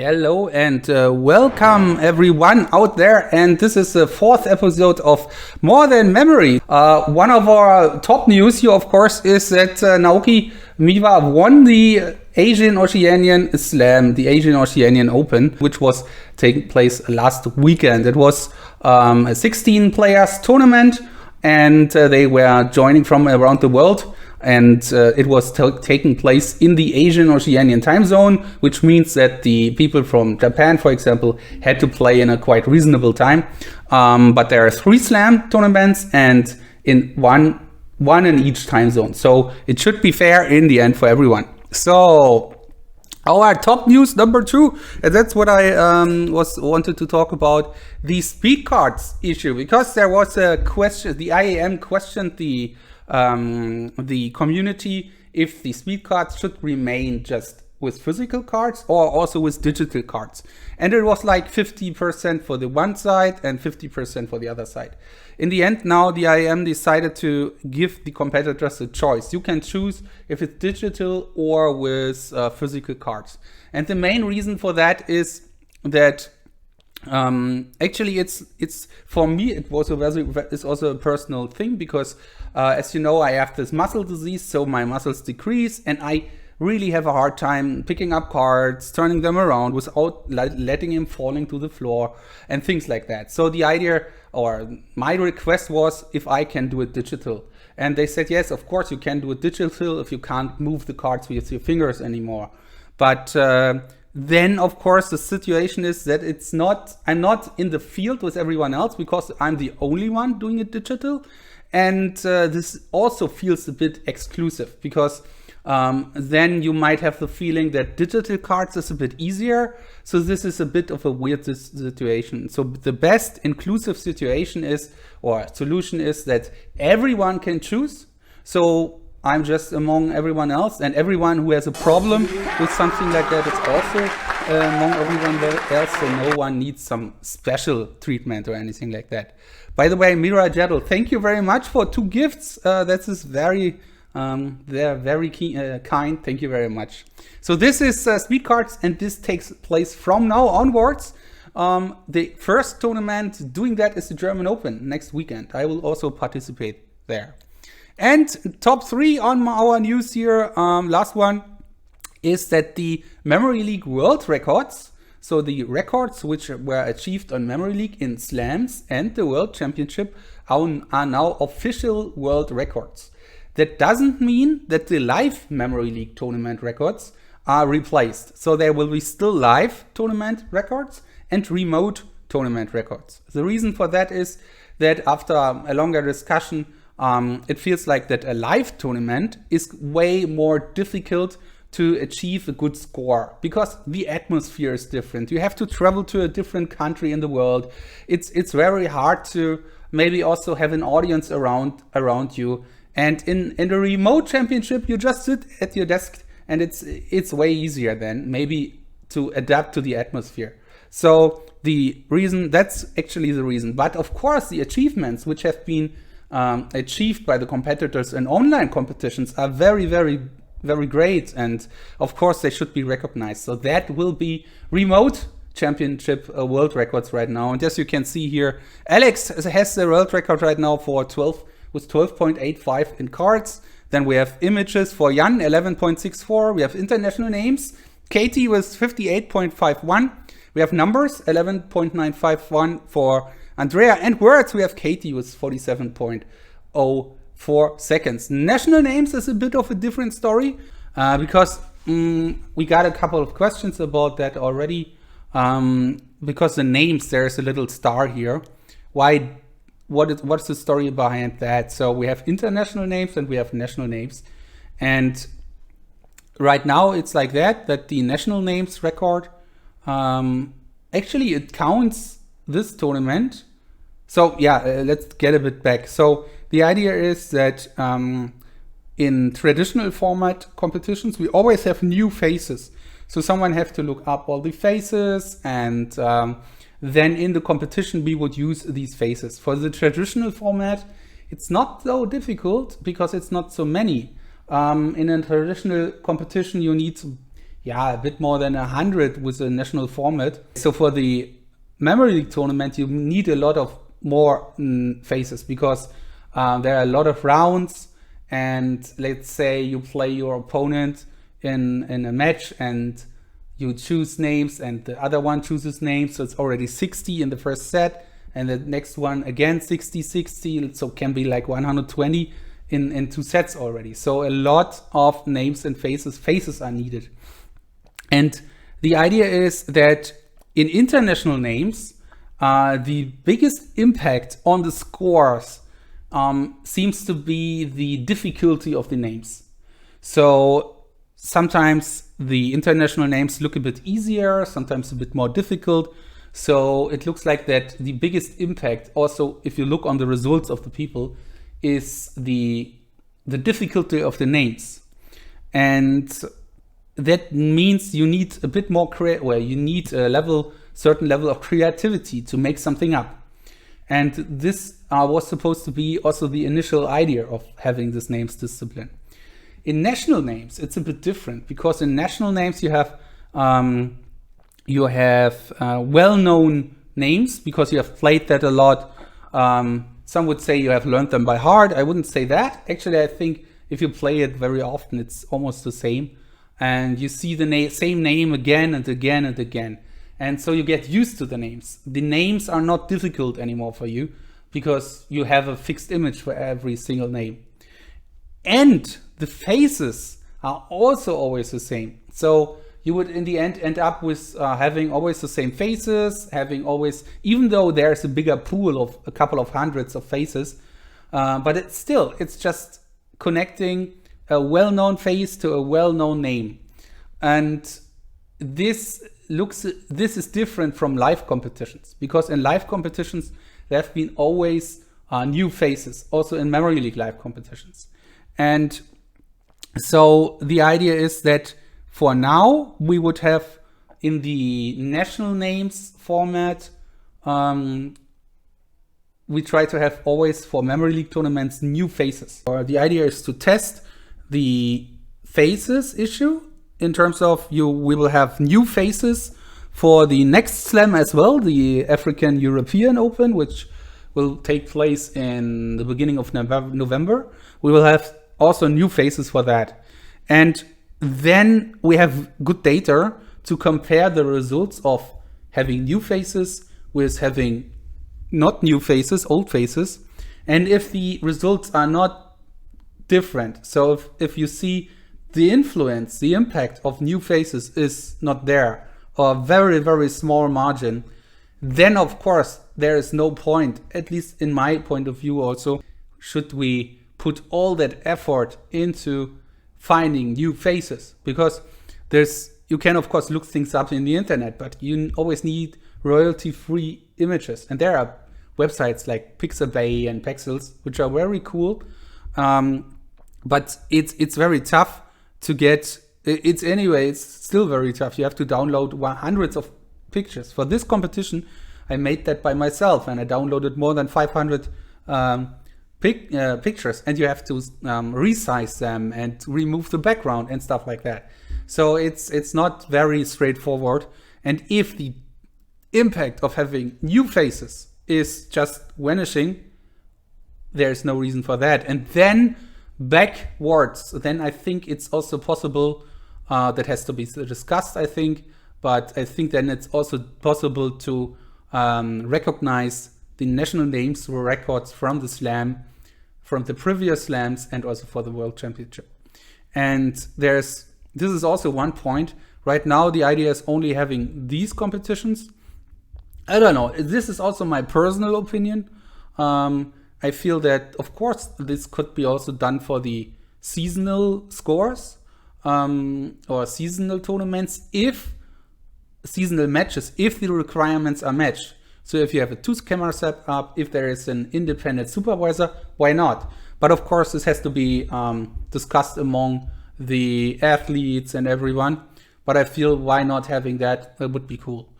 Hello and welcome everyone out there, and this is the fourth episode of More Than Memory. One of our top news here, of course, is that Naoki Miwa won the Asian Oceanian Slam, the Asian Oceanian Open, which was taking place last weekend. It was a 16 players tournament, and they were joining from around the world. And it was taking place in the Asian Oceanian time zone, which means that the people from Japan, for example, had to play in a quite reasonable time. But there are 3 slam tournaments and in one in each time zone. So it should be fair in the end for everyone. So our top news number 2, and that's what I wanted to talk about, the speed cards issue, because there was a question. The IAM questioned the community if the speed cards should remain just with physical cards or also with digital cards. And it was like 50% for the one side and 50% for the other side. In the end, now the IAM decided to give the competitors a choice. You can choose if it's digital or with physical cards. And the main reason for that is that actually it's for me it's also a personal thing, because as you know, I have this muscle disease, so my muscles decrease and I really have a hard time picking up cards, turning them around without letting them falling to the floor and things like that. So the idea, or my request, was if I can do it digital, and they said yes, of course you can do it digital if you can't move the cards with your fingers anymore. But then of course the situation is that I'm not in the field with everyone else, because I'm the only one doing it digital. And this also feels a bit exclusive, because then you might have the feeling that digital cards is a bit easier. So this is a bit of a weird situation. So the best inclusive situation is, or solution is, that everyone can choose. So I'm just among everyone else, and everyone who has a problem with something like that is also among everyone else, so no one needs some special treatment or anything like that. By the way, Mira Jettle, thank you very much for 2 gifts. That is very, they're very kind. Thank you very much. So this is speed cards, and this takes place from now onwards. The first tournament doing that is the German Open next weekend. I will also participate there. And top 3 on our news here, last one, is that the Memory League World Records, so the records which were achieved on Memory League in slams and the World Championship, are now official world records. That doesn't mean that the live Memory League tournament records are replaced. So there will be still live tournament records and remote tournament records. The reason for that is that after a longer discussion, it feels like that a live tournament is way more difficult to achieve a good score, because the atmosphere is different. You have to travel to a different country in the world. It's very hard to maybe also have an audience around you. And in the remote championship, you just sit at your desk, and it's way easier then maybe to adapt to the atmosphere. So that's actually the reason. But of course, the achievements which have been achieved by the competitors in online competitions are very, very, very great, and of course they should be recognized. So that will be remote championship world records right now. And as you can see here, Alex has the world record right now for 12 with 12.85 in cards. Then we have images for Jan, 11.64. We have international names, Katie with 58.51. We have numbers, 11.951 for Andrea, and words, we have Katie with 47.04 seconds. National names is a bit of a different story, because we got a couple of questions about that already. Because the names, there's a little star here. What's the story behind that? So we have international names and we have national names. And right now it's like that the national names record, actually it counts this tournament. So yeah, let's get a bit back. So the idea is that in traditional format competitions, we always have new faces. So someone have to look up all the faces, and then in the competition, we would use these faces. For the traditional format, it's not so difficult because it's not so many. In a traditional competition, you need a bit more than 100 with a national format. So for the Memory League tournament, you need a lot of more phases because there are a lot of rounds, and let's say you play your opponent in a match and you choose names and the other one chooses names, so it's already 60 in the first set, and the next one again 60, so it can be like 120 in 2 sets already. So a lot of names and faces are needed. And the idea is that in international names, the biggest impact on the scores seems to be the difficulty of the names. So sometimes the international names look a bit easier, sometimes a bit more difficult. So it looks like that the biggest impact, also if you look on the results of the people, is the difficulty of the names. And that means you need a bit more you need a certain level of creativity to make something up. And this was supposed to be also the initial idea of having this names discipline. In national names, it's a bit different, because in national names you have well-known names because you have played that a lot. Some would say you have learned them by heart. I wouldn't say that. Actually, I think if you play it very often, it's almost the same. And you see the same name again and again and again. And so you get used to the names. The names are not difficult anymore for you because you have a fixed image for every single name. And the faces are also always the same. So you would in the end up with having always the same faces, having always, even though there's a bigger pool of a couple of hundreds of faces, but it's just connecting a well-known face to a well-known name. And this is different from live competitions, because in live competitions there have been always new faces, also in Memory League live competitions. And so the idea is that for now we would have in the national names format, we try to have always for Memory League tournaments new faces. The idea is to test the faces issue in terms of we will have new faces for the next slam as well, the African European Open, which will take place in the beginning of November. We will have also new faces for that. And then we have good data to compare the results of having new faces with having not new faces, old faces. And if the results are not different, so if you see the influence, the impact of new faces is not there, or very, very small margin, then of course there is no point, at least in my point of view also, should we put all that effort into finding new faces. Because you can of course look things up in the internet, but you always need royalty-free images. And there are websites like Pixabay and Pexels, which are very cool. But it's very tough to get. It's still very tough. You have to download hundreds of pictures. For this competition, I made that by myself, and I downloaded more than 500 pictures, and you have to resize them and remove the background and stuff like that. So it's not very straightforward. And if the impact of having new faces is just vanishing, there's no reason for that. And then backwards, then I think it's also possible, that has to be discussed, I think, but I think then it's also possible to recognize the national names records from the slam, from the previous slams, and also for the World Championship. And this is also one point. Right now the idea is only having these competitions. I don't know, this is also my personal opinion. I feel that, of course, this could be also done for the seasonal scores or seasonal tournaments, seasonal matches, if the requirements are matched. So if you have a 2-camera setup, if there is an independent supervisor, why not? But of course, this has to be discussed among the athletes and everyone. But I feel why not having that would be cool.